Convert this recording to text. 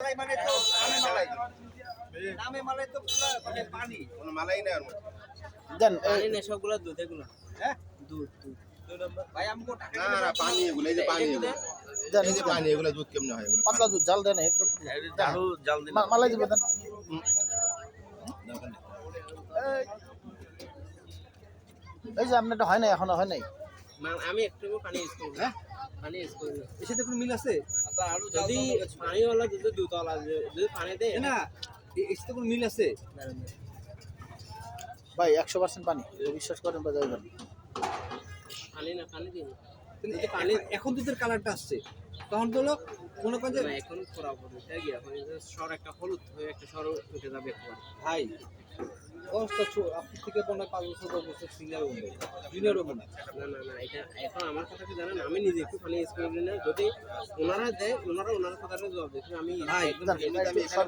মালাই মানে তো নামে মালাই। নামে মালাই তো পুরো মানে পানি। কোনো মালাই না আর। দেন পানি না সবগুলা দুধ এগুলা। হ্যাঁ? দুধ দুধ। ভাই আমগো টাকা না পানি এগুলো এই যে পানি এগুলো দেন এই যে পানি এগুলো দুধ কেমনে হয় এগুলো পাতলা দুধ জাল দেন একটু জাল জাল দিন। মালাই দিবেন দেন এই যে আপনারটা হয় নাই এখনো হয় নাই আমি একটু পানি ইউজ করি। হ্যাঁ? পানি ইউজ করি না। এর সাথে কোনো মিল আছে? যদি পানিওয়ালা যদি দুধওয়ালা যদি পানি দেয় না এর সাথে কোনো মিল আছে? ভাই 100% পানি বিশ্বাস করেন বা যাইবেন পানি না পানি দিন। তাহলে পানি এখন দুধের কালারটা আসছে। তখন তো হলো মনে করেন যে না এখন পুরোপুরি তাই কি এখন সর একটা হলুদ হয়ে একটা সর উঠে যাবে একবার। ভাই অবস্থা আপনি থেকে মনে হয় 5 বছর 10 বছর সিনিয়র হবে জুনিয়র হবে না। না না না এটা এখন আমার কথা কি জানেন আমি নিজে একটু পানি ইউজ করি না যদি ওনারা দেয় ওনারা কথাটা জবাব দেয় আমি ভাই দেন, একটু সব